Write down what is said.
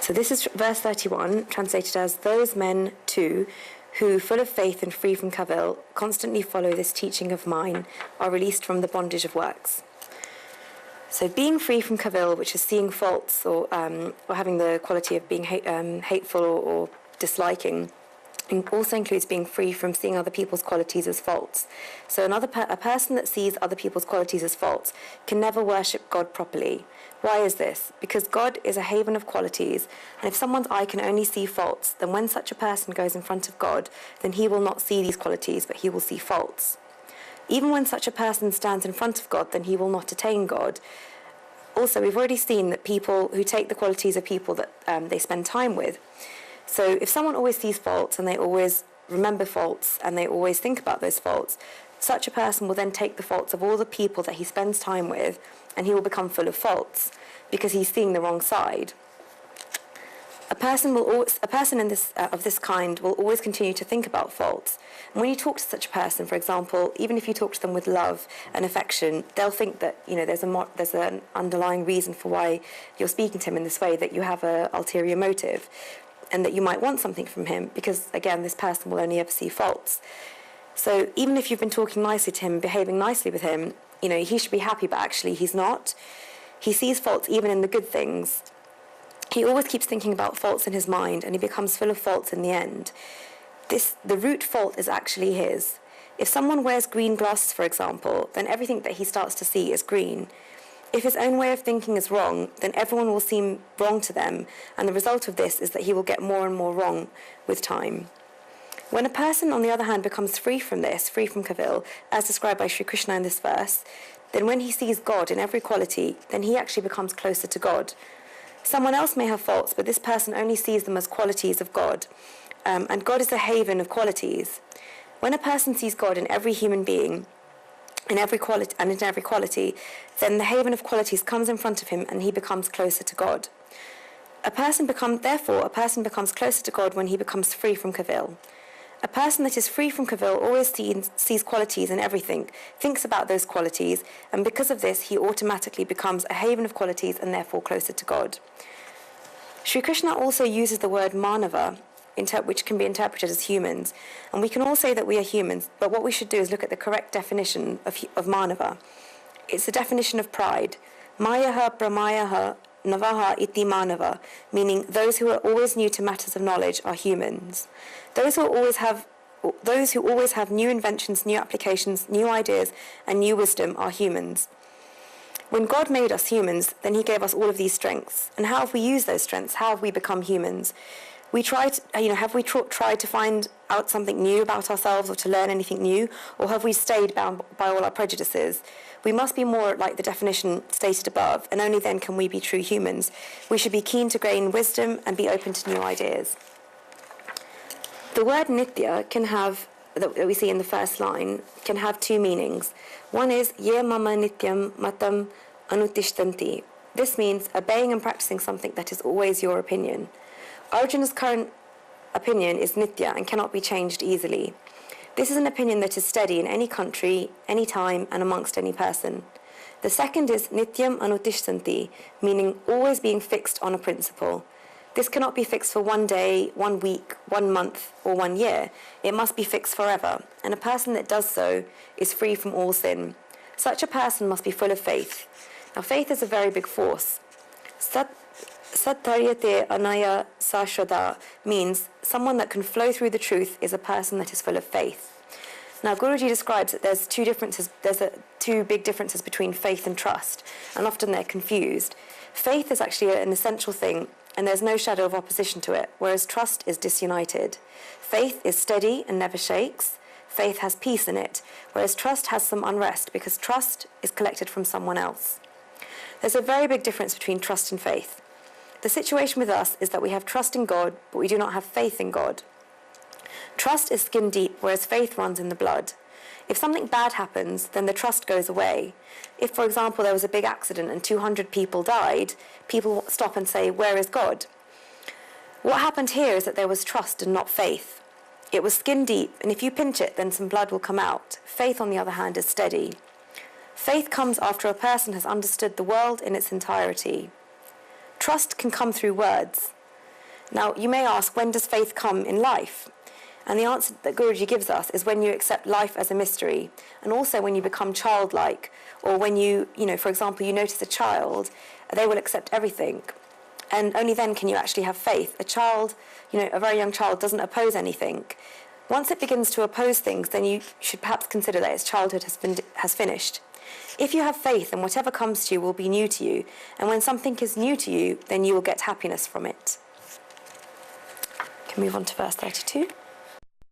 So this is verse 31, translated as, "Those men, too, who, full of faith and free from cavil, constantly follow this teaching of mine, are released from the bondage of works." So being free from cavil, which is seeing faults or having the quality of being hateful or disliking, also includes being free from seeing other people's qualities as faults. So a person that sees other people's qualities as faults can never worship God properly. Why is this? Because God is a haven of qualities, and if someone's eye can only see faults, then when such a person goes in front of God, then he will not see these qualities, but he will see faults. Even when such a person stands in front of God, then he will not attain God. Also, we've already seen that people who take the qualities of people that they spend time with. So if someone always sees faults and they always remember faults and they always think about those faults, such a person will then take the faults of all the people that he spends time with, and he will become full of faults because he's seeing the wrong side. A person of this kind will always continue to think about faults. And when you talk to such a person, for example, even if you talk to them with love and affection, they'll think that there's an underlying reason for why you're speaking to him in this way, that you have an ulterior motive, and that you might want something from him, because again, this person will only ever see faults. So even if you've been talking nicely to him, behaving nicely with him, he should be happy, but actually he's not. He sees faults even in the good things. He always keeps thinking about faults in his mind, and he becomes full of faults in the end. The root fault is actually his. If someone wears green glasses, for example, then everything that he starts to see is green. If his own way of thinking is wrong, then everyone will seem wrong to them, and the result of this is that he will get more and more wrong with time. When a person, on the other hand, becomes free from this, free from cavil, as described by Sri Krishna in this verse, then when he sees God in every quality, then he actually becomes closer to God. Someone else may have faults, but this person only sees them as qualities of God, and God is a haven of qualities. When a person sees God in every human being, in every quality, then the haven of qualities comes in front of him, and he becomes closer to God. Therefore, a person becomes closer to God when he becomes free from cavil. A person that is free from cavil always sees qualities in everything, thinks about those qualities, and because of this, he automatically becomes a haven of qualities and therefore closer to God. Sri Krishna also uses the word manava, which can be interpreted as humans, and we can all say that we are humans, but what we should do is look at the correct definition of manava. It's the definition of pride. Mayaha pramayaha navaha iti manava, meaning those who are always new to matters of knowledge are humans. Those who always have new inventions, new applications, new ideas, and new wisdom are humans. When God made us humans, then he gave us all of these strengths. And how have we used those strengths? How have we become humans? Have we tried to find out something new about ourselves or to learn anything new? Or have we stayed bound by all our prejudices? We must be more like the definition stated above, and only then can we be true humans. We should be keen to gain wisdom and be open to new ideas. The word nitya that we see in the first line, can have two meanings. One is, ye mama nityam matam anutishtanti. This means obeying and practicing something that is always your opinion. Arjuna's current opinion is nitya and cannot be changed easily. This is an opinion that is steady in any country, any time, and amongst any person. The second is nityam anutishtanti, meaning always being fixed on a principle. This cannot be fixed for 1 day, 1 week, 1 month, or 1 year. It must be fixed forever, and a person that does so is free from all sin. Such a person must be full of faith. Now, faith is a very big force. Sattaryate anaya sashwada means someone that can flow through the truth is a person that is full of faith. Now, Guruji describes that there's two big differences between faith and trust, and often they're confused. Faith is actually an essential thing, and there's no shadow of opposition to it, whereas trust is disunited. Faith is steady and never shakes. Faith has peace in it, whereas trust has some unrest, because trust is collected from someone else. There's a very big difference between trust and faith. The situation with us is that we have trust in God, but we do not have faith in God. Trust is skin deep, whereas faith runs in the blood. If something bad happens, then the trust goes away. If, for example, there was a big accident and 200 people died, people stop and say, where is God? What happened here is that there was trust and not faith. It was skin deep, and if you pinch it, then some blood will come out. Faith, on the other hand, is steady. Faith comes after a person has understood the world in its entirety. Trust can come through words. Now, you may ask, when does faith come in life? And the answer that Guruji gives us is when you accept life as a mystery, and also when you become childlike, or when you for example, you notice a child, they will accept everything. And only then can you actually have faith. A child, a very young child doesn't oppose anything. Once it begins to oppose things, then you should perhaps consider that its childhood has finished. If you have faith, then whatever comes to you will be new to you. And when something is new to you, then you will get happiness from it. We can move on to verse 32.